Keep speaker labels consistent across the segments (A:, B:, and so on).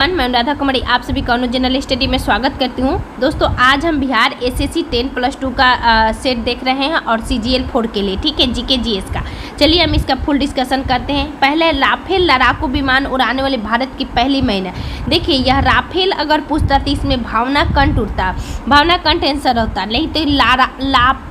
A: मैं अनुराधा कुमारी आप सभी का जनरल स्टडी में स्वागत करती हूँ। दोस्तों आज हम बिहार एसएससी 10+2 का सेट देख रहे हैं और CGL 4 के लिए, ठीक है, जीके जीएस का। चलिए हम इसका फुल डिस्कशन करते हैं। पहले राफेल लड़ाकू विमान उड़ाने वाली भारत की पहली महिला। देखिए यह राफेल अगर पूछता तो इसमें भावना कंठ उठता, भावना कंठ आंसर होता, नहीं तो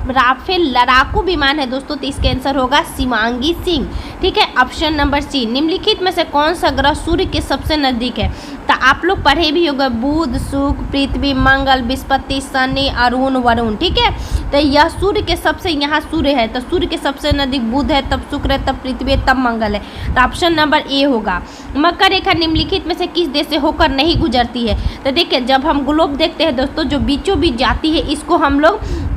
A: राफेल लड़ाकू विमान है दोस्तों, तो इसका आंसर होगा शिवांगी सिंह, ठीक है। Option number C. निम्नलिखित में से कौन सा ग्रह सूर्य के सबसे नजदीक है? तो आप लोग पढ़े भी होगा, बुध, शुक्र, पृथ्वी, मंगल, बृहस्पति, शनि, अरुण, वरुण, ठीक है। तो यह सूर्य के सबसे, यहाँ सूर्य है तो सूर्य के सबसे नजदीक बुध है, तब शुक्र है, तब पृथ्वी है, तब मंगल है। तो ऑप्शन नंबर ए होगा। मकर रेखा निम्नलिखित में से किस देश से होकर नहीं गुजरती है? तो देखिए जब हम ग्लोब देखते हैं दोस्तों, जो बीचों बीच जाती है इसको हम लोग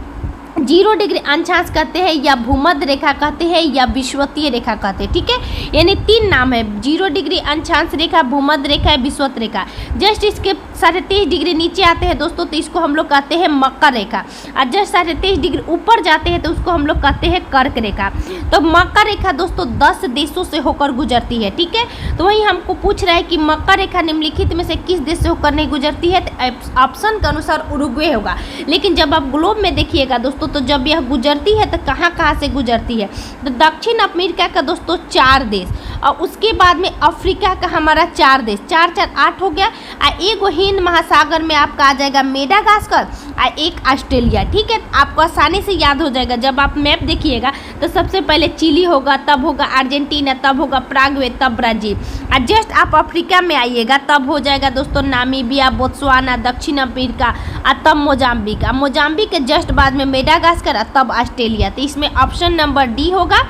A: 0 डिग्री अंशांश कहते हैं, या भूमध्य रेखा कहते हैं, या विषुवतीय रेखा कहते हैं, ठीक है। यानी 3 नाम है, 0 डिग्री अंशांश रेखा, भूमध्य रेखा है, विषुवत रेखा। जस्ट इसके 33.5 डिग्री नीचे आते हैं दोस्तों तो इसको हम लोग कहते हैं मकर रेखा, और जस्ट 33.5 डिग्री ऊपर जाते हैं तो उसको हम लोग कहते हैं कर्क रेखा। तो मकर रेखा दोस्तों 10 देशों से होकर गुजरती है, ठीक है। तो वही हमको पूछ रहा है कि मकर रेखा निम्नलिखित में से किस देश से होकर नहीं गुजरती है? तो ऑप्शन के अनुसार उरुग्वे होगा। लेकिन जब आप ग्लोब में देखिएगा दोस्तों, तो जब यह गुजरती है तो कहाँ कहाँ से गुजरती है? तो दक्षिण अमेरिका का दोस्तों 4 देश, और उसके बाद में अफ्रीका का हमारा 4 देश, 4 4 8 हो गया। और एक हिंद महासागर में आपका आ जाएगा मेडागास्कर, और एक ऑस्ट्रेलिया, ठीक है। आपको आसानी से याद हो जाएगा। जब आप मैप देखिएगा तो सबसे पहले चिली होगा, तब होगा अर्जेंटीना, तब होगा प्रागवे, तब ब्राजील। और जस्ट आप अफ्रीका में आइएगा तब हो जाएगा दोस्तों नामीबिया, बोत्सवाना, दक्षिण अफ्रीका, और तब मोजाम्बिक। मोजाम्बिक के जस्ट बाद में मेडागास्कर, तब ऑस्ट्रेलिया। तो इसमें ऑप्शन नंबर डी होगा।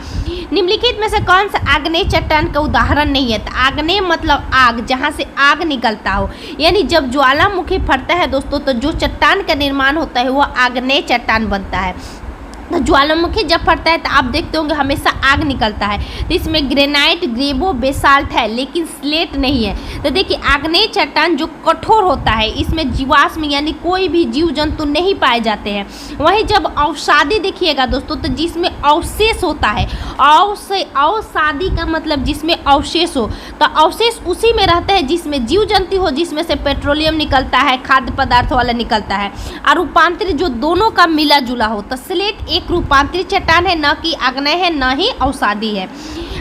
A: निम्नलिखित में से कौन सा आग्नेय चट्टान का उदाहरण नहीं है? तो आग्नेय मतलब आग, जहाँ से आग निकलता हो, यानी जब ज्वालामुखी फटता है दोस्तों तो जो चट्टान का निर्माण होता है वो आग्नेय चट्टान बनता है। तो ज्वालामुखी जब फटता है तो आप देखते होंगे हमेशा आग निकलता है। तो इसमें ग्रेनाइट, ग्रेवो, बेसाल्ट है, लेकिन स्लेट नहीं है। तो देखिए आग्नेय चट्टान जो कठोर होता है, इसमें जीवाश्म यानी कोई भी जीव जंतु नहीं पाए जाते हैं। वहीं जब अवसादी देखिएगा दोस्तों, तो जिसमें अवशेष होता है, अवसादी का मतलब जिसमें अवशेष हो, तो अवशेष उसी में रहता है जिसमें जीव जंतु हो, जिसमें से पेट्रोलियम निकलता है, खाद्य पदार्थ वाला निकलता है, और रूपांतरित जो दोनों का मिला जुला हो। तो स्लेट एक रूपांतरित चट्टान है, न कि आग्नेय है, न ही अवसादी है।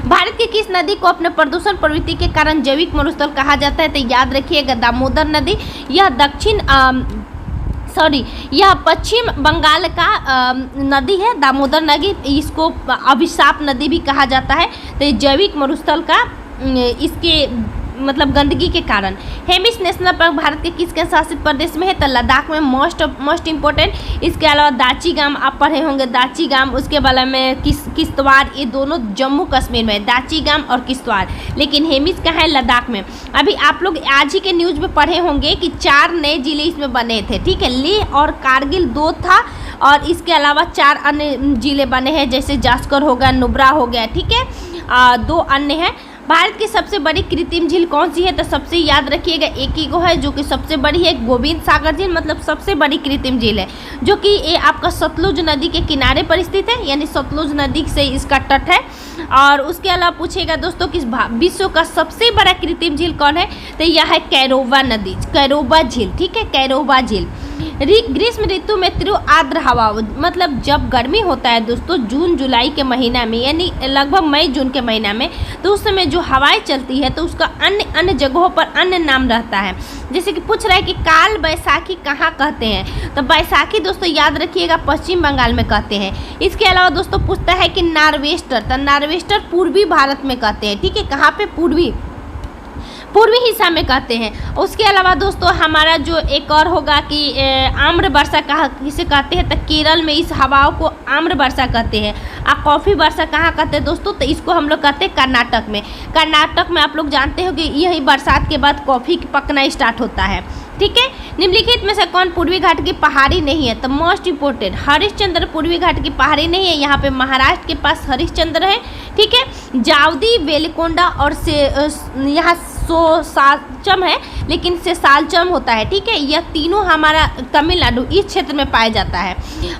A: भारत की किस नदी को अपने प्रदूषण प्रवृत्ति के कारण जैविक मरुस्थल कहा जाता है? तो याद रखिएगा दामोदर नदी। यह पश्चिम बंगाल का नदी है दामोदर नदी, इसको अभिशाप नदी भी कहा जाता है। तो ये जैविक मरुस्थल का इसके मतलब गंदगी के कारण। हेमिस नेशनल पार्क भारत के किस शासित प्रदेश में है? तो लद्दाख में मोस्ट इम्पोर्टेंट। इसके अलावा दाचीगाम आप पढ़े होंगे, दाचीगाम, उसके बारे में किश्तवाड़, ये दोनों जम्मू कश्मीर में है, दाचीगाम और किश्तवाड़। लेकिन हेमिस कहाँ है? लद्दाख में। अभी आप लोग आज ही के न्यूज़ में पढ़े होंगे कि 4 नए जिले इसमें बने थे, ठीक है। लेह और कारगिल 2 था, और इसके अलावा 4 अन्य जिले बने हैं, जैसे जास्कर हो गया, नुब्रा हो गया, ठीक है। 2 अन्य हैं। भारत की सबसे बड़ी कृत्रिम झील कौन सी है? तो सबसे याद रखिएगा एक ही को है जो कि सबसे बड़ी है, गोविंद सागर झील, मतलब सबसे बड़ी कृत्रिम झील है, जो कि ये आपका सतलुज नदी के किनारे पर स्थित है, यानी सतलुज नदी से इसका तट है। और उसके अलावा पूछेगा दोस्तों कि विश्व का सबसे बड़ा कृत्रिम झील कौन है? तो यह है कैरोबा नदी, कैरोबा झील, ठीक है, कैरोबा झील। ग्रीष्म ऋतु में तीव्र आर्द्र हवा, मतलब जब गर्मी होता है दोस्तों जून जुलाई के महीना में, यानी लगभग मई जून के महीना में, तो उस समय जो हवाएं चलती है तो उसका अन्य जगहों पर अन्य नाम रहता है। जैसे कि पूछ रहा है कि काल बैसाखी कहाँ कहते हैं? तो बैसाखी दोस्तों याद रखिएगा पश्चिम बंगाल में कहते हैं। इसके अलावा दोस्तों पूछता है कि नार्वेस्टर, तो नार्वेस्टर पूर्वी भारत में कहते हैं, ठीक है। कहाँ पे? पूर्वी हिस्सा में कहते हैं। उसके अलावा दोस्तों हमारा जो एक और होगा कि आम्र वर्षा किसे कहते हैं? तो केरल में इस हवाओं को आम्र वर्षा कहते हैं। और कॉफ़ी वर्षा कहाँ कहते हैं दोस्तों? तो इसको हम लोग कहते हैं कर्नाटक में। कर्नाटक में आप लोग जानते हो कि यही बरसात के बाद कॉफ़ी पकना स्टार्ट होता है, ठीक है। निम्नलिखित में से कौन पूर्वी घाट की पहाड़ी नहीं है? तो मोस्ट इम्पोर्टेंट हरिश्चंद्र पूर्वी घाट की पहाड़ी नहीं है। यहाँ पे महाराष्ट्र के पास हरिश्चंद्र है, ठीक है। जावदी, वेलिकोंडा और यहाँ सोसाचम है, लेकिन सेसालचम होता है, ठीक है। यह तीनों हमारा तमिलनाडु इस क्षेत्र में पाया जाता है।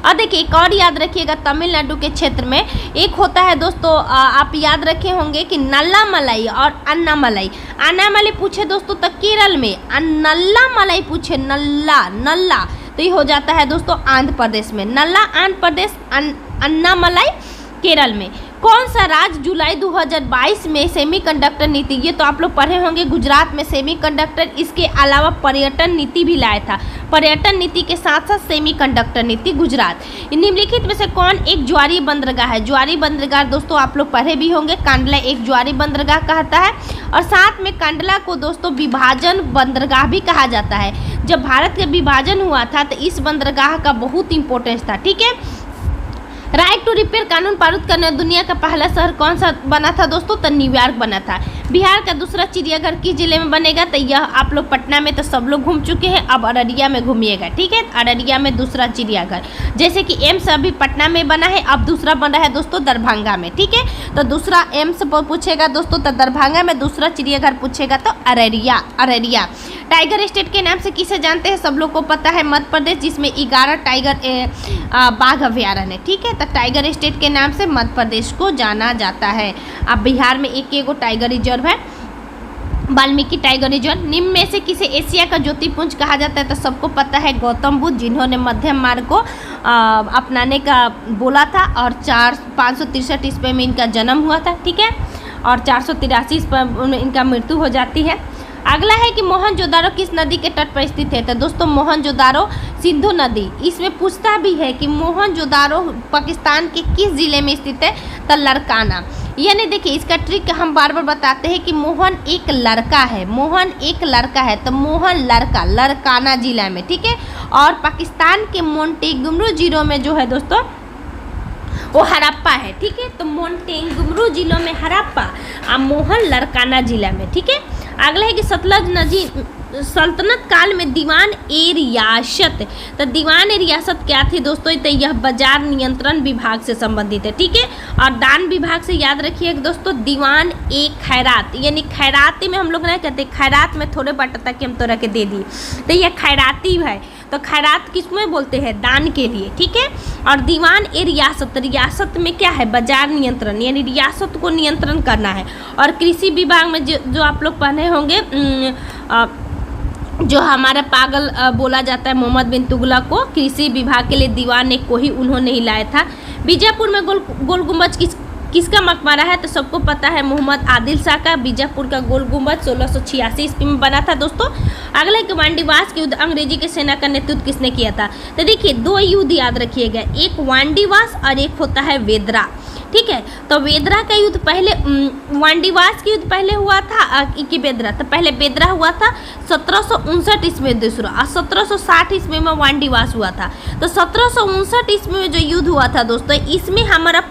A: और देखिए एक और याद रखिएगा, तमिलनाडु के क्षेत्र में एक होता है दोस्तों, आप याद रखे होंगे कि नल्ला मलाई और अन्नामलाई। अन्नामलाई पूछे दोस्तों तो केरल में, नल्ला मलाई पूछे नल्ला तो ये हो जाता है दोस्तों आंध्र प्रदेश में, नल्ला आंध्र प्रदेश, अन्नामलाई केरल में। कौन सा राज्य जुलाई 2022 में सेमीकंडक्टर नीति, ये तो आप लोग पढ़े होंगे, गुजरात में सेमीकंडक्टर, इसके अलावा पर्यटन नीति भी लाया था। पर्यटन नीति के साथ साथ सेमीकंडक्टर नीति गुजरात। निम्नलिखित में से कौन एक ज्वारीय बंदरगाह है? ज्वारीय बंदरगाह दोस्तों आप लोग पढ़े भी होंगे, कांडला एक ज्वारीय बंदरगाह कहता है। और साथ में कांडला को दोस्तों विभाजन बंदरगाह भी कहा जाता है। जब भारत का विभाजन हुआ था तो इस बंदरगाह का बहुत इंपॉर्टेंस था, ठीक है। राइट टू रिपेयर कानून पारित करने दुनिया का पहला शहर कौन सा बना था दोस्तों? तो न्यूयॉर्क बना था। बिहार का दूसरा चिड़ियाघर किस जिले में बनेगा? तो यह आप लोग पटना में तो सब लोग घूम चुके हैं, अब अररिया में घूमिएगा, ठीक है। अररिया में दूसरा चिड़ियाघर, जैसे कि एम्स अभी पटना में बना है, अब दूसरा बना है दोस्तों दरभंगा में, ठीक है। तो दूसरा एम्स पूछेगा दोस्तों तो दरभंगा में, दूसरा चिड़ियाघर पूछेगा तो अररिया। टाइगर स्टेट के नाम से किसे जानते हैं? सब लोग को पता है, मध्य प्रदेश, जिसमें 11 टाइगर बाघ अभ्यारण्य है, ठीक है। तो टाइगर स्टेट के नाम से मध्य प्रदेश को जाना जाता है। अब बिहार में एक टाइगर रिजर्व है, वाल्मीकि टाइगर रिजर्व। निम्न में से किसे एशिया का ज्योतिपुंज कहा जाता है? तो सबको पता है गौतम बुद्ध, जिन्होंने मध्यम मार्ग को अपनाने का बोला था, और 563 ईस्वी में इनका जन्म हुआ था, ठीक है। और 483 पर इनका मृत्यु हो जाती है। अगला है कि मोहनजोदारो किस नदी के तट पर स्थित है? तो दोस्तों मोहनजोदारो सिंधु नदी। इसमें पूछता भी है कि मोहनजोदारो पाकिस्तान के किस जिले में स्थित है? तो लड़काना। यानी देखिए इसका ट्रिक हम बार बार बताते हैं कि मोहन एक लड़का है, तो मोहन लड़काना जिला में, ठीक है। और पाकिस्तान के मोंटेगुमरू जिलों में जो है दोस्तों वो हड़प्पा है, ठीक है। तो मोंटेगुमरू जिलों में हड़प्पा और मोहन लड़काना जिला में, ठीक है। अगला है कि सतलज नदी सल्तनत काल में दीवान ए रियासत। तो दीवान ए रियासत क्या थी दोस्तों? तो यह बाजार नियंत्रण विभाग से संबंधित है, ठीक है। और दान विभाग से याद रखिए दोस्तों दीवान ए खैरात, यानी खैराती में हम लोग नहीं कहते, खैरात में थोड़े बटता कि हम तोरा के दे दिए, तो यह खैराती है। तो खैरात किसमें बोलते हैं? दान के लिए, ठीक है। और दीवान ए रियासत, रियासत में क्या है? बाजार नियंत्रण, यानी रियासत को नियंत्रण करना है। और कृषि विभाग में जो आप लोग पढ़े होंगे, जो हमारा पागल बोला जाता है मोहम्मद बिन तुगलक को, कृषि विभाग के लिए दीवान को ही उन्होंने ही लाया था। बीजापुर में गोल गुंबज किसका मकबरा है? तो सबको पता है मोहम्मद आदिल शाह का। बीजापुर का गोल गुंबज 1686 ईस्वी में बना था दोस्तों। अगला कि वांडीवास के युद्ध अंग्रेजी के सेना का नेतृत्व किसने किया था? तो देखिए 2 युद्ध याद रखिएगा, एक वांडीवास और एक होता है वेदरा, ठीक है। तो वेदरा का युद्ध पहले, वांडीवास के युद्ध पहले हुआ था कि वेदरा? तो पहले वेदरा हुआ था 1759 ईस्वी में दूसरा, और 1760 ईस्वी में वांडीवास हुआ था। तो 1759 ईस्वी में जो युद्ध हुआ था दोस्तों, इसमें हमारा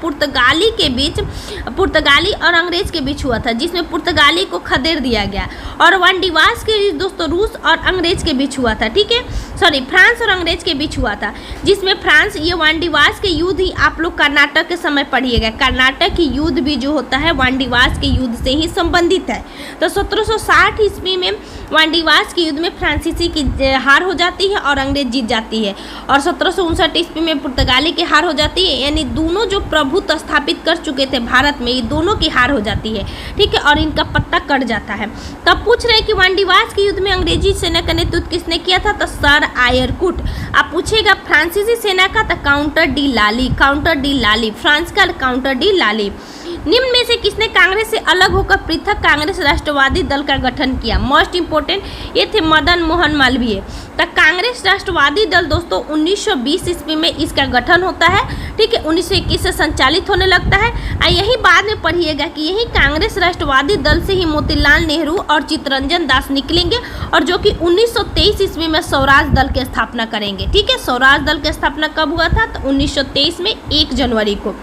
A: पुर्तगाली और अंग्रेज के बीच हुआ था, जिसमें पुर्तगाली को खदेड़ दिया गया। और वांडीवास के युद्ध दोस्तों रूस और अंग्रेज के बीच हुआ था, ठीक है। सॉरी, फ्रांस और अंग्रेज के बीच हुआ था, जिसमें फ्रांस, ये वांडीवास के युद्ध ही आप लोग कर्नाटक के समय पढ़िएगा, कर्नाटक की युद्ध भी जो होता है वांडीवास के युद्ध से ही संबंधित है। तो 1760 ईस्वी में वांडीवास के युद्ध में फ्रांसीसी की हार हो जाती है और अंग्रेज जीत जाती है, और 1759 ईस्वी में पुर्तगाली की हार हो जाती है, यानी दोनों जो प्रभुत्व स्थापित कर चुके थे भारत में, ये दोनों की हार हो जाती है, ठीक है। और इनका पत्ता कट जाता है। तब पूछ रहे हैं कि वांडीवास के युद्ध में अंग्रेजी सेना का नेतृत्व किसने किया था? तो सर आयरकुट। आप पूछेगा फ्रांसीसी सेना का, तो काउंटर डी लाली, फ्रांस का काउंटर डी लाली। निम्न में से किसने कांग्रेस से अलग होकर पृथक कांग्रेस राष्ट्रवादी दल का गठन किया? मोस्ट इंपोर्टेंट, ये थे मदन मोहन मालवीय। तो कांग्रेस राष्ट्रवादी दल दोस्तों 1920 ईस्वी में इसका गठन होता है, ठीक है। 1921 से संचालित होने लगता है। और यही बाद में पढ़िएगा कि यही कांग्रेस राष्ट्रवादी दल से ही मोतीलाल नेहरू और चित्तरंजन दास निकलेंगे, और जो कि 1923 ईस्वी में स्वराज दल की स्थापना करेंगे, ठीक है। स्वराज दल की स्थापना कब हुआ था? तो 1923 में 1 जनवरी को।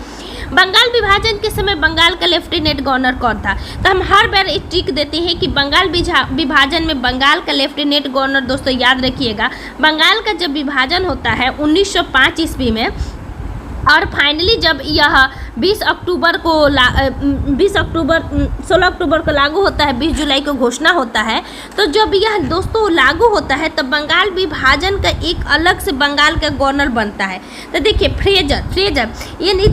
A: बंगाल विभाजन के समय बंगाल का लेफ्टिनेंट गवर्नर कौन था? तो हम हर बार एक ट्रिक देते हैं कि बंगाल विभाजन में बंगाल का लेफ्टिनेंट गवर्नर दोस्तों याद रखिएगा, बंगाल का जब विभाजन होता है 1905 ईस्वी में, और फाइनली जब यह 20 अक्टूबर को 16 अक्टूबर को लागू होता है, 20 जुलाई को घोषणा होता है। तो जब यह दोस्तों लागू होता है तब बंगाल विभाजन का एक अलग से बंगाल का गवर्नर बनता है। तो देखिए फ्रेजर यानी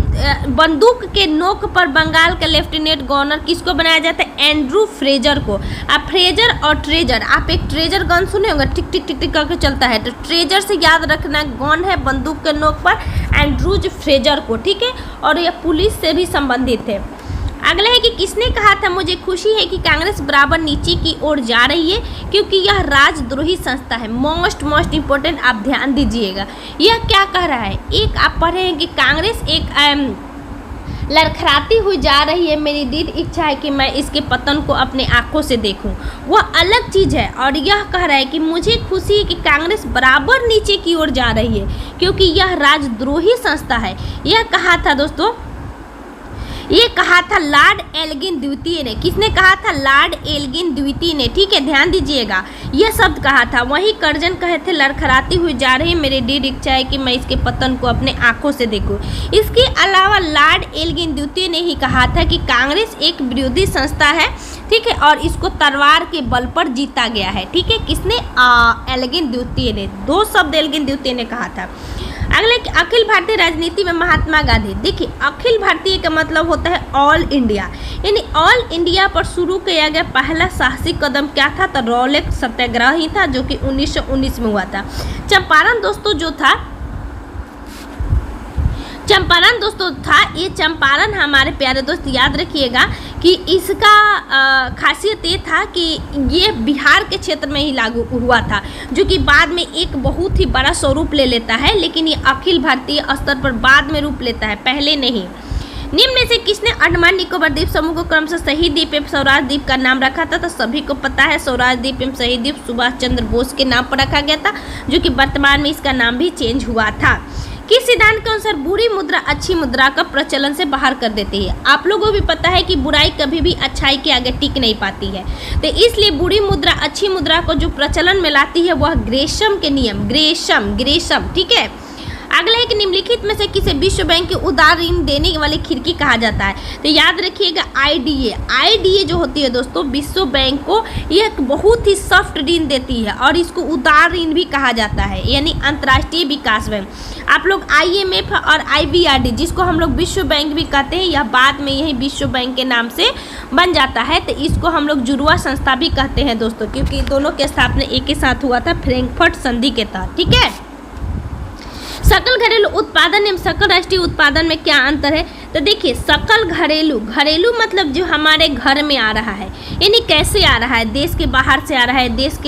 A: बंदूक के नोक पर बंगाल का लेफ्टिनेंट गवर्नर किसको बनाया जाता है? एंड्रू फ्रेजर को। अब फ्रेजर और ट्रेजर, आप एक ट्रेजर गन सुने होंगे, टिक टिक टिक टिक करके चलता है, तो ट्रेजर से याद रखना गन है बंदूक के नोक पर एंड्रूज फ्रेजर को, ठीक है। और यह पुलिस से भी संबंधित है। अगला है कि किसने कहा था मुझे खुशी है कि कांग्रेस बराबर नीचे की ओर जा रही है क्योंकि यह राजद्रोही संस्था है। मोस्ट इम्पोर्टेंट, आप ध्यान दीजिएगा। यह क्या कह रहा है? एक आप पढ़े हैं कि कांग्रेस एक लड़खड़ाती हुई जा रही है, मेरी दृढ़ इच्छा है कि मैं इसके पतन को अपने आंखों से देखूं, वह अलग चीज़ है। और यह कह रहा है कि मुझे खुशी है कि कांग्रेस बराबर नीचे की ओर जा रही है क्योंकि यह राजद्रोही संस्था है। यह कहा था दोस्तों, ये कहा था लॉर्ड एल्गिन द्वितीय ने। किसने कहा था? लॉर्ड एल्गिन द्वितीय ने, ठीक है, ध्यान दीजिएगा। यह शब्द कहा था। वहीं कर्जन कहे थे लड़खड़ाती हुई जा रही मेरी दृढ़ इच्छा है कि मैं इसके पतन को अपने आंखों से देखूं। इसके अलावा लॉर्ड एल्गिन द्वितीय ने ही कहा था कि कांग्रेस एक विरोधी संस्था है, ठीक है, और इसको तलवार के बल पर जीता गया है, ठीक है। किसने? एल्गिन द्वितीय ने। 2 शब्द एल्गिन द्वितीय ने कहा था। अगले अखिल भारतीय राजनीति में महात्मा गांधी। देखिए अखिल भारतीय का मतलब होता है ऑल इंडिया, यानी ऑल इंडिया पर शुरू किया गया पहला साहसिक कदम क्या था? तो रौलट सत्याग्रह ही था, जो कि 1919 में हुआ था। चंपारण दोस्तों था, ये चंपारण हमारे प्यारे दोस्त याद रखिएगा कि इसका खासियत ये था कि ये बिहार के क्षेत्र में ही लागू हुआ था, जो कि बाद में एक बहुत ही बड़ा स्वरूप ले लेता है, लेकिन ये अखिल भारतीय स्तर पर बाद में रूप लेता है, पहले नहीं। निम्न में से किसने अंडमान निकोबार द्वीप समूह को क्रमशः शहीद द्वीप एवं स्वराज द्वीप का नाम रखा था? तो सभी को पता है स्वराज द्वीप एवं शहीद द्वीप सुभाष चंद्र बोस के नाम पर रखा गया था, जो कि वर्तमान में इसका नाम भी चेंज हुआ था। किस सिद्धांत के अनुसार बुरी मुद्रा अच्छी मुद्रा का प्रचलन से बाहर कर देती है? आप लोगों को भी पता है कि बुराई कभी भी अच्छाई के आगे टिक नहीं पाती है, तो इसलिए बुरी मुद्रा अच्छी मुद्रा को जो प्रचलन में लाती है वह ग्रेशम के नियम, ग्रेशम, ठीक है। अगला एक निम्नलिखित में से किसे विश्व बैंक के उदार ऋण देने वाली खिड़की कहा जाता है? तो याद रखिएगा आईडीए जो होती है दोस्तों विश्व बैंक को यह एक बहुत ही सॉफ्ट ऋण देती है और इसको उदार ऋण भी कहा जाता है, यानी अंतर्राष्ट्रीय विकास बैंक। आप लोग IMF और IBRD जिसको हम लोग विश्व बैंक भी कहते हैं, यह बाद में यही विश्व बैंक के नाम से बन जाता है, तो इसको हम लोग जुड़वा संस्था भी कहते हैं दोस्तों, क्योंकि दोनों के स्थापना एक ही साथ हुआ था फ्रैंकफर्ट संधि के तहत, ठीक है। सकल घरेलू उत्पादन एवं सकल राष्ट्रीय उत्पादन में क्या अंतर है? तो देखिए सकल घरेलू मतलब जो हमारे घर में आ रहा है, यानी कैसे आ रहा है, देश के बाहर से आ रहा है, देश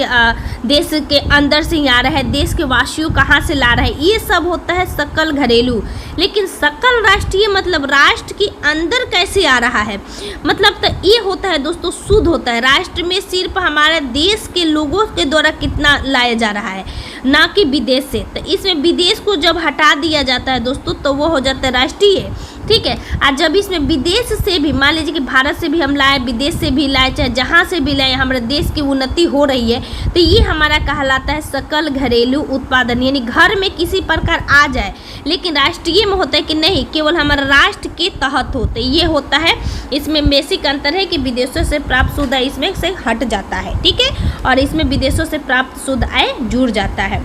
A: के अंदर से ही आ रहा है, देश के वासियों कहाँ से ला रहा है, ये सब होता है सकल घरेलू। लेकिन सकल राष्ट्रीय मतलब राष्ट्र के अंदर कैसे आ रहा है, मतलब तो ये होता है दोस्तों शुद्ध होता है, राष्ट्र में सिर्फ हमारे देश के लोगों के द्वारा कितना लाया जा रहा है, ना कि विदेश से। तो इसमें विदेश को जब हटा दिया जाता है दोस्तों तो वो हो जाता है राष्ट्रीय, ठीक है। और जब इसमें विदेश से भी, मान लीजिए कि भारत से भी हम लाए, विदेश से भी लाए, चाहे जहाँ से भी लाए, हमारे देश की उन्नति हो रही है, तो ये हमारा कहलाता है सकल घरेलू उत्पादन, यानी घर में किसी प्रकार आ जाए, लेकिन राष्ट्रीय में होता है कि नहीं, केवल हमारा राष्ट्र के तहत होते, ये होता है। इसमें बेसिक अंतर है कि विदेशों से प्राप्त शुद्ध आय इसमें से हट जाता है, ठीक है, और इसमें विदेशों से प्राप्त शुद्ध आय जुड़ जाता है।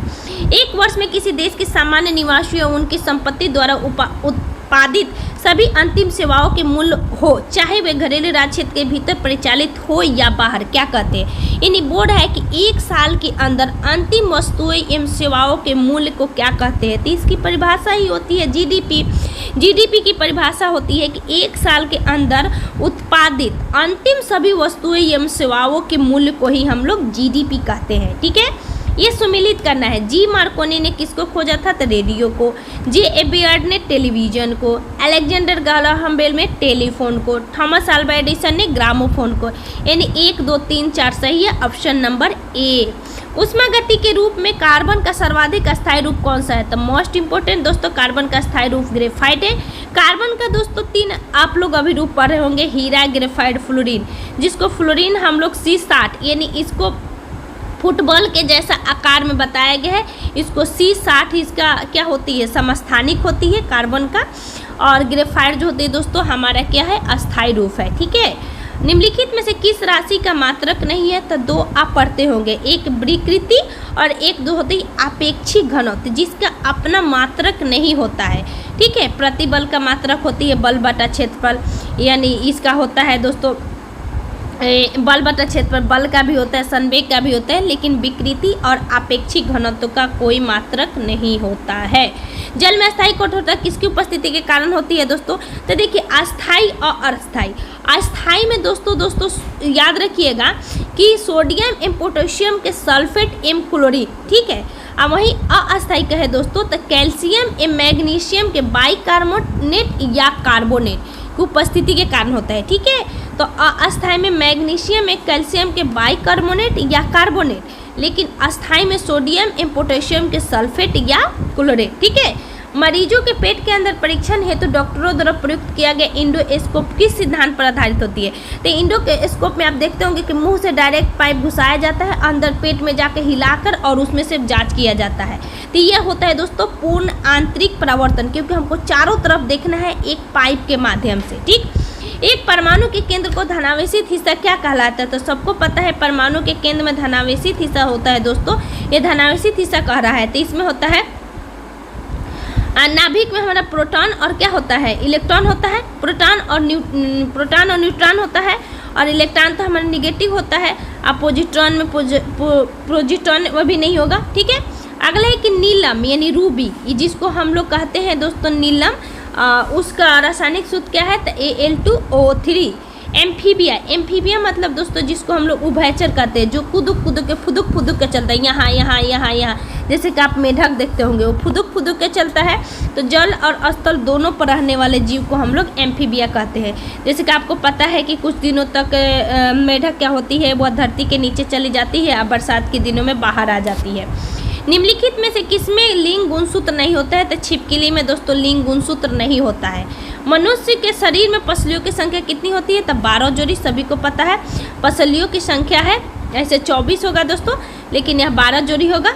A: एक वर्ष में किसी देश के सामान्य निवासियों या उनकी संपत्ति द्वारा उत्पादित सभी अंतिम सेवाओं के मूल्य हो, चाहे वे घरेलू राज्य क्षेत्र के भीतर परिचालित हो या बाहर, क्या कहते हैं, यानी बोर्ड है कि एक साल के अंदर अंतिम वस्तुएं एवं सेवाओं के मूल्य को क्या कहते हैं? तो इसकी परिभाषा ही होती है जीडीपी की परिभाषा होती है कि एक साल के अंदर उत्पादित अंतिम सभी वस्तुएं एवं सेवाओं के मूल्य को ही हम लोग जीडीपी कहते हैं, ठीक है। ये सम्मिलित करना है। जी मार्कोनी ने किसको खोजा था? तो रेडियो को। जे एबियर्ड ने टेलीविजन को। अलेक्जेंडर ग्राहम बेल ने टेलीफोन को। थॉमस अल्वा एडिसन ने ग्रामोफोन को। यानी 1 2 3 4 सही है, ऑप्शन नंबर ए। उष्मागति के रूप में कार्बन का सर्वाधिक अस्थायी रूप कौन सा है? तो मोस्ट इंपोर्टेंट दोस्तों कार्बन का अस्थायी रूप ग्रेफाइट है। कार्बन का दोस्तों 3 आप लोग अभी रूप पढ़ रहे होंगे, हीरा, ग्रेफाइट, फ्लोरीन, जिसको फ्लोरीन हम लोग C60 यानी इसको फुटबॉल के जैसा आकार में बताया गया है, इसको C60 इसका क्या होती है, समस्थानिक होती है कार्बन का। और ग्रेफाइट जो होती है दोस्तों हमारा क्या है, अस्थायी रूप है। ठीक है, निम्नलिखित में से किस राशि का मात्रक नहीं है, तो दो आप पढ़ते होंगे, एक विकृति और एक दो होती है आपेक्षिक घनत्व, जिसका अपना मात्रक नहीं होता है। ठीक है, प्रतिबल का मात्रक होती है बल बटा क्षेत्रफल, यानी इसका होता है दोस्तों बल बटा क्षेत्रफल, बल का भी होता है, संवेग का भी होता है, लेकिन विकृति और आपेक्षिक घनत्व का कोई मात्रक नहीं होता है। जल में अस्थायी कठोरता किसकी उपस्थिति के कारण होती है दोस्तों, तो देखिए अस्थायी और अस्थायी। अस्थायी में दोस्तों याद रखिएगा कि सोडियम एवं पोटेशियम के सल्फेट एवं क्लोरीन। ठीक है, अब वहीं अस्थायी का है दोस्तों, तो कैल्शियम एवं मैग्नीशियम के बाइकार्बोनेट या कार्बोनेट की उपस्थिति के कारण होता है। ठीक है, तो अस्थायी में मैग्नीशियम में कैल्शियम के बाइकार्बोनेट या कार्बोनेट, लेकिन अस्थायी में सोडियम एवं पोटेशियम के सल्फेट या क्लोरेट। ठीक है, मरीजों के पेट के अंदर परीक्षण हेतु डॉक्टरों द्वारा प्रयुक्त किया गया इंडोस्कोप किस सिद्धांत पर आधारित होती है, तो इंडोस्कोप में आप देखते होंगे कि मुंह से डायरेक्ट पाइप घुसाया जाता है, अंदर पेट में जाके हिलाकर और उसमें से जांच किया जाता है। तो यह होता है दोस्तों पूर्ण आंतरिक परावर्तन, क्योंकि हमको चारों तरफ देखना है एक पाइप के माध्यम से। ठीक, एक परमाणु के केंद्र को धनावेशित हिस्सा क्या कहलाता है, तो सबको पता है परमाणु के केंद्र में धनावेशित हिस्सा होता है दोस्तों, ये धनावेशित हिस्सा कह रहा है। तो इसमें होता है नाभिक में हमारा प्रोटॉन और क्या होता है, इलेक्ट्रॉन होता है, प्रोटॉन और न्यूट्रॉन होता है, और इलेक्ट्रॉन तो हमारा निगेटिव होता है, और पॉजिट्रॉन में प्रोजिट्रॉन वो भी नहीं होगा। ठीक है, अगला है कि नीलम यानी रूबी, जिसको हम लोग कहते हैं दोस्तों नीलम, उसका रासायनिक सूत्र क्या है, तो Al2O3। एम्फीबिया मतलब दोस्तों जिसको हम लोग उभयचर कहते हैं, जो फुदुक के चलता है, यहाँ, जैसे कि आप मेढक देखते होंगे वो फुदुक के चलता है। तो जल और स्थल दोनों पर रहने वाले जीव को हम लोग एम्फीबिया कहते हैं। जैसे कि आपको पता है कि कुछ दिनों तक मेढक क्या होती है, वह धरती के नीचे चली जाती है और बरसात के दिनों में बाहर आ जाती है। निम्नलिखित में से किसमें लिंग गुणसूत्र नहीं होता है, तो छिपकली में दोस्तों लिंग गुणसूत्र नहीं होता है। मनुष्य के शरीर में पसलियों की संख्या कितनी होती है, तब 12 जोड़ी, सभी को पता है। पसलियों की संख्या है ऐसे 24 होगा दोस्तों, लेकिन यह 12 जोड़ी होगा।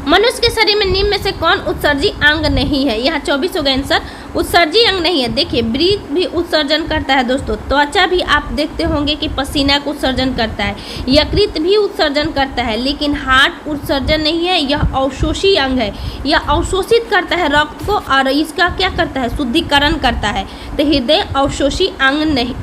A: मनुष्य के शरीर में निम्न में से कौन उत्सर्जी अंग नहीं है, यहाँ 24 होगा आंसर। उत्सर्जी अंग नहीं है, देखिए ब्रीथ भी उत्सर्जन करता है दोस्तों, त्वचा भी आप देखते होंगे कि पसीना का उत्सर्जन करता है, यकृत भी उत्सर्जन करता है, लेकिन हार्ट उत्सर्जन नहीं है, यह अवशोषी अंग है, यह अवशोषित करता है रक्त को और इसका क्या करता है, शुद्धिकरण करता है। तो हृदय अवशोषी अंग नहीं,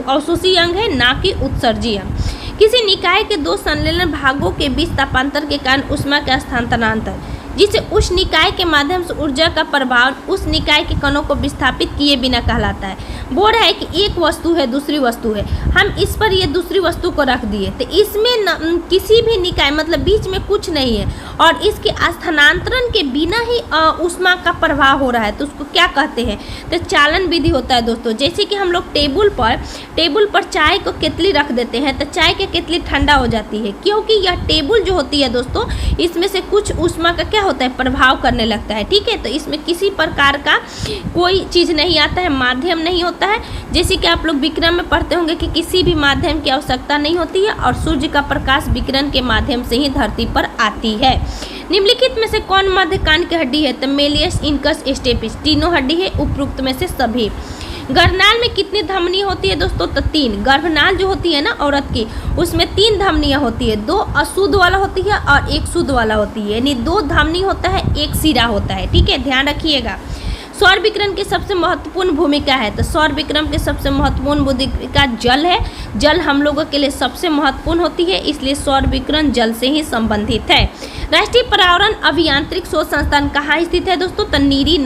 A: अवशोषी अंग है, ना कि उत्सर्जी अंग। किसी निकाय के दो संलग्न भागों के बीच तापांतर के कारण ऊष्मा का स्थानांतरण, जिसे उस निकाय के माध्यम से ऊर्जा का प्रभाव उस निकाय के कणों को विस्थापित किए बिना कहलाता है। बोल रहा है कि एक वस्तु है दूसरी वस्तु है, हम इस पर ये दूसरी वस्तु को रख दिए, तो इसमें किसी भी निकाय मतलब बीच में कुछ नहीं है और इसके स्थानांतरण के बिना ही ऊष्मा का प्रभाव हो रहा है, तो उसको क्या कहते हैं, तो चालन विधि होता है दोस्तों। जैसे कि हम लोग टेबल पर चाय को केतली रख देते हैं, तो चाय की केतली ठंडा हो जाती है, क्योंकि यह टेबल जो होती है दोस्तों इसमें से कुछ ऊष्मा का क्या होता है, प्रभाव करने लगता है। ठीक है, तो इसमें किसी प्रकार का कोई चीज़ नहीं आता है, माध्यम नहीं होता है। जैसे कि आप लोग विकिरण में पढ़ते होंगे कि किसी भी माध्यम की आवश्यकता नहीं होती है और सूर्य का प्रकाश विकिरण के माध्यम से ही धरती पर आती है। निम्नलिखित में से कौन मध्यकान की हड्डी है, तो मेलियस, इनकस, स्टेपिस, तीनों हड्डी है उपरोक्त में से सभी। गर्भनाल में कितनी धमनी होती है दोस्तों, तो 3। गर्भनाल जो होती है ना औरत की, उसमें 3 धमनियाँ होती है, 2 अशुद्ध वाला होती है और 1 शुद्ध वाला होती है, यानी 2 धमनी होता है, 1 सिरा होता है। ठीक है, ध्यान रखिएगा। सौर विकिरण की सबसे महत्वपूर्ण भूमिका है, तो सौर विकिरण की सबसे महत्वपूर्ण भूमिका जल है। जल हम लोगों के लिए सबसे महत्वपूर्ण होती है, इसलिए सौर विकिरण जल से ही संबंधित है। राष्ट्रीय पर्यावरण अभियांत्रिक शोध संस्थान कहाँ स्थित है दोस्तों, तो नीरी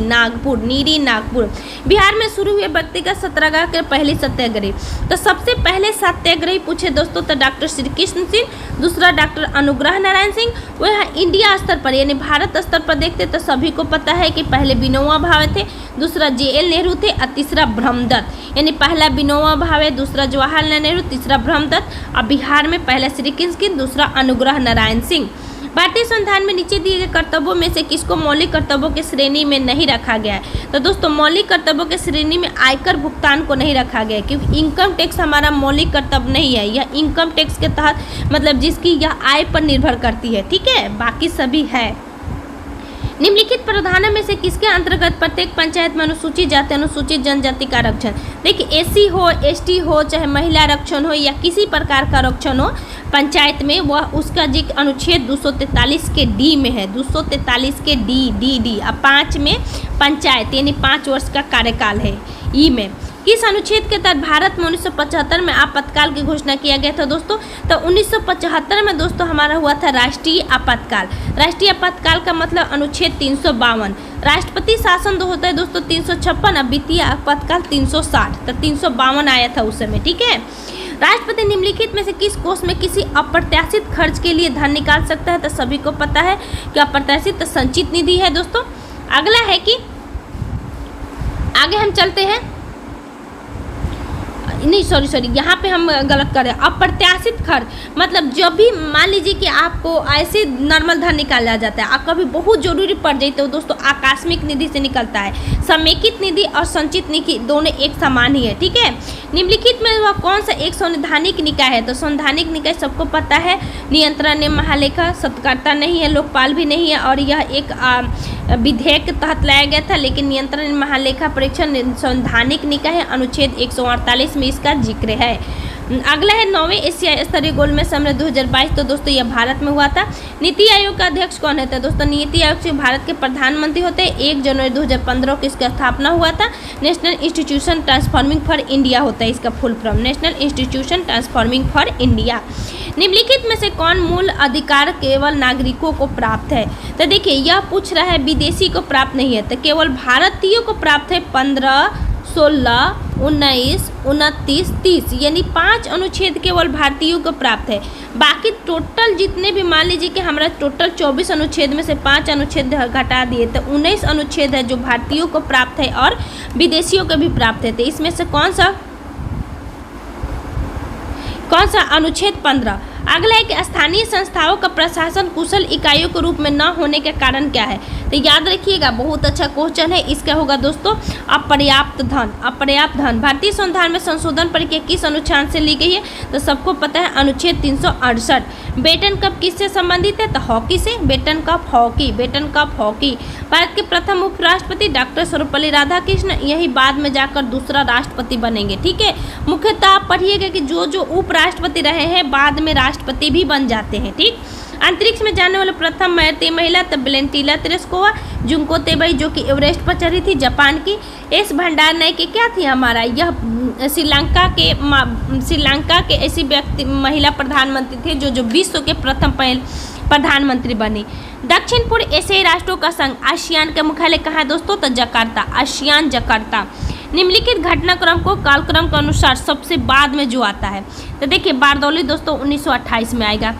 A: नागपुर। बिहार में शुरू हुए व्यक्तिगत सत्याग्रह के पहले सत्याग्रही, तो सबसे पहले सत्याग्रही पूछे दोस्तों तो डॉक्टर श्री कृष्ण सिंह, दूसरा डॉक्टर अनुग्रह नारायण सिंह। वह इंडिया स्तर पर यानी भारत स्तर पर देखते तो सभी को पता है कि पहले विनोबा भावे थे, दूसरा JL नेहरू थे और तीसरा ब्रह्मदत्त, यानी पहला विनोबा भावे, दूसरा जवाहरलाल नेहरू, तीसरा ब्रह्मदत्त। और बिहार में पहला श्री कृष्ण सिंह, दूसरा अनुग्रह नारायण सिंह। भारतीय संविधान में नीचे दिए गए कर्तव्यों में से किसको मौलिक कर्तव्यों की श्रेणी में नहीं रखा गया है, तो दोस्तों मौलिक कर्तव्यों की श्रेणी में आयकर भुगतान को नहीं रखा गया है, क्योंकि इनकम टैक्स हमारा मौलिक कर्तव्य नहीं है, यह इनकम टैक्स के तहत मतलब जिसकी यह आय पर निर्भर करती है। ठीक है, बाकी सभी है। निम्नलिखित प्रावधानों में से किसके अंतर्गत प्रत्येक पंचायत में अनुसूचित जाति अनुसूचित जनजाति का आरक्षण, देखिए एससी हो, एसटी हो, चाहे महिला आरक्षण हो या किसी प्रकार का आरक्षण हो पंचायत में, वह उसका जी अनुच्छेद 243 के डी में है, 243 के डी। अब 5 में पंचायत यानी 5 वर्ष का कार्यकाल है। ई में किस अनुच्छेद के तहत भारत में 1975 में आपातकाल की घोषणा किया गया था दोस्तों, तो 1975 में दोस्तों हमारा हुआ था राष्ट्रीय आपातकाल। राष्ट्रीय आपातकाल का मतलब अनुच्छेद 352। राष्ट्रपति शासन तो होता है दोस्तों 356, अब वित्तीय आपातकाल 360, तो 352 आया था उस समय, ठीक है। राष्ट्रपति निम्नलिखित में से किस कोष में किसी अप्रत्याशित खर्च के लिए धन निकाल सकता है, तो सभी को पता है कि अप्रत्याशित संचित निधि है दोस्तों। अगला है कि आगे हम चलते हैं, नहीं सॉरी यहाँ पे हम गलत कर रहे हैं। अप्रत्याशित खर्च मतलब जब भी मान लीजिए कि आपको ऐसे नॉर्मल धन निकाला जाता है, आप कभी बहुत जरूरी पड़ जाए तो दोस्तों आकस्मिक निधि से निकलता है। समेकित निधि और संचित निधि दोनों एक समान ही है, ठीक है। निम्नलिखित में वह कौन सा एक संवैधानिक निकाय है, तो संवैधानिक निकाय सबको पता है नियंत्रण महालेखा, सत्कर्ता नहीं है, लोकपाल भी नहीं है, और यह एक विधेयक के तहत लाया गया था, लेकिन नियंत्रण महालेखा परीक्षण संवैधानिक निकाय है, अनुच्छेद 148 में इसका जिक्र है। अगला है 9वें एशियाई स्तरीय गोलमेज सम्मेलन 2022, तो दोस्तों यह भारत में हुआ था। नीति आयोग का अध्यक्ष कौन है, तो दोस्तों नीति आयोग से भारत के प्रधानमंत्री होते हैं। 1 जनवरी 2015 को इसका स्थापना हुआ था। National institution transforming for India होता है इसका full form, national institution transforming for India. निम्नलिखित में से कौन मूल अधिकार केवल नागरिकों को प्राप्त है, तो देखिए यह पूछ रहा है विदेशी को प्राप्त नहीं है, तो केवल भारतीयों को प्राप्त है। 15, 16, 19, 29, 30 यानी 5 अनुच्छेद केवल भारतीयों को प्राप्त है। बाकी टोटल जितने भी मान लीजिए कि हमारा टोटल 24 अनुच्छेद में से 5 अनुच्छेद घटा दिए, तो 19 अनुच्छेद है जो भारतीयों को प्राप्त है और विदेशियों को भी प्राप्त है। तो इसमें से कौन सा अनुच्छेद 15। अगला है कि स्थानीय संस्थाओं का प्रशासन कुशल इकाइयों के रूप में न होने के कारण क्या है, तो याद रखिएगा बहुत अच्छा क्वेश्चन है, इसका होगा दोस्तों अपर्याप्त धन। अपर्याप्त धन भारतीय संविधान में संशोधन प्रक्रिया किस अनुच्छेद से ली गई है, तो सबको पता है अनुच्छेद 368। बेटन कप किससे संबंधित है, तो हॉकी से, Beighton Cup hockey, Beighton Cup hockey. Bharat के प्रथम उपराष्ट्रपति डॉक्टर सर्वपल्ली राधाकृष्ण, यही बाद में जाकर दूसरा राष्ट्रपति बनेंगे, ठीक है। मुख्यतः आप पढ़िएगा कि जो जो उपराष्ट्रपति रहे हैं बाद में राष्ट्रपति भी बन जाते हैं, ठीक। अंतरिक्ष में जाने वाले प्रथम भारतीय महिला तब वेलेंटिना तेरेस्कोवा, जुंको तेबई जो कि एवरेस्ट पर चढ़ी थी, जापान की। एस भंडारनायके क्या थी हमारा, यह श्रीलंका के ऐसी व्यक्ति महिला प्रधानमंत्री थे जो विश्व के प्रथम प्रधानमंत्री बनी। दक्षिण पूर्व एशियाई राष्ट्रों का संघ आसियान का मुख्यालय कहाँ है दोस्तों, तो जकार्ता, आसियान जकार्ता। निम्नलिखित घटनाक्रम को कालक्रम के अनुसार सबसे बाद में जो आता है, तो देखिए बारदौली दोस्तों 1928 में आएगा,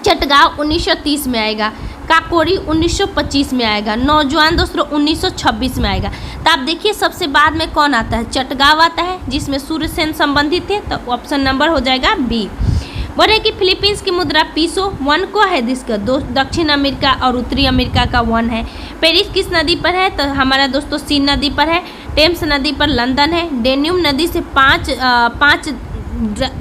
A: चटगांव 1930 में आएगा, काकोरी 1925 में आएगा, नौजवान दोस्तों 1926 में आएगा। तो आप देखिए सबसे बाद में कौन आता है, चटगांव आता है जिसमें सूर्यसेन संबंधित थे, तो ऑप्शन नंबर हो जाएगा बी। बोले कि फिलीपींस की मुद्रा पीसो, वन को है जिसका दक्षिण अमेरिका और उत्तरी अमेरिका का वन है। पेरिस किस नदी पर है, तो हमारा दोस्तों सीन नदी पर है। टेम्स नदी पर लंदन है। डेन्यूब नदी से पाँच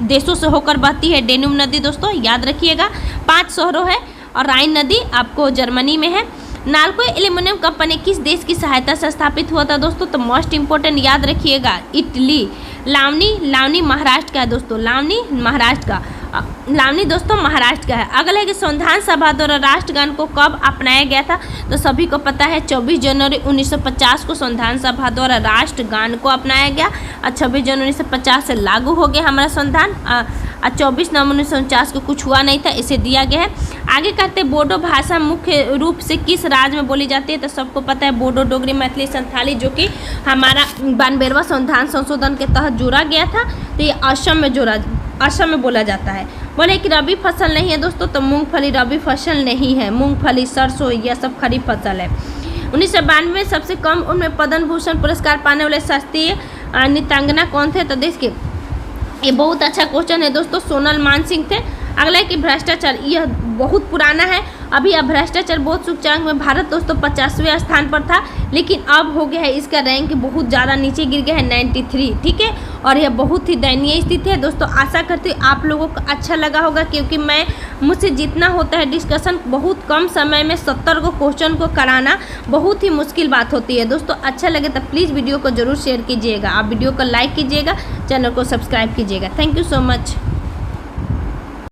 A: देशों से होकर बहती है डेन्यूब नदी दोस्तों, याद रखिएगा 5 शहरों है। और राइन नदी आपको जर्मनी में है। नाल्को एल्यूमिनियम कंपनी किस देश की सहायता से स्थापित हुआ था दोस्तों, तो मोस्ट इंपोर्टेंट याद रखिएगा इटली। लावनी महाराष्ट्र का है दोस्तों, लावनी दोस्तों महाराष्ट्र का है। अगला है कि संविधान सभा द्वारा राष्ट्रगान को कब अपनाया गया था, तो सभी को पता है 24 जनवरी 1950 को संविधान सभा द्वारा राष्ट्रगान को अपनाया गया और 26 जनवरी 1950 से लागू हो गया हमारा संविधान। 24 नवंबर 1949 को कुछ हुआ नहीं था, इसे दिया गया है। आगे कहते हैं बोडो भाषा मुख्य रूप से किस राज्य में बोली जाती है, तो सबको पता है बोडो डोगरी मैथिली संथाली, जो कि हमारा 92वां संविधान संशोधन के तहत जोड़ा गया था। तो ये असम में बोला जाता है। बोले कि रबी फसल नहीं है दोस्तों, तो मूंगफली रबी फसल नहीं है, मूंगफली सरसों यह सब खरीफ फसल है। 1992 में सबसे कम उम्र में पद्म भूषण पुरस्कार पाने वाले शास्त्रीय नृत्यांगना कौन थे, तो देखिए ये बहुत अच्छा क्वेश्चन है दोस्तों, सोनल मान सिंह थे। अगला है कि भ्रष्टाचार, यह बहुत पुराना है अभी भ्रष्टाचार बोध सूचकांक में भारत दोस्तों 50वें स्थान पर था, लेकिन अब हो गया है इसका रैंक बहुत ज़्यादा नीचे गिर गया है 93, ठीक है। और यह बहुत ही दयनीय स्थिति है दोस्तों। आशा करती हूँ आप लोगों को अच्छा लगा होगा, क्योंकि मुझसे जितना होता है डिस्कशन बहुत कम समय में 70 को क्वेश्चन को कराना बहुत ही मुश्किल बात होती है दोस्तों। अच्छा लगे तो प्लीज़ वीडियो को जरूर शेयर कीजिएगा, आप वीडियो को लाइक कीजिएगा, चैनल को सब्सक्राइब कीजिएगा। Thank you so much.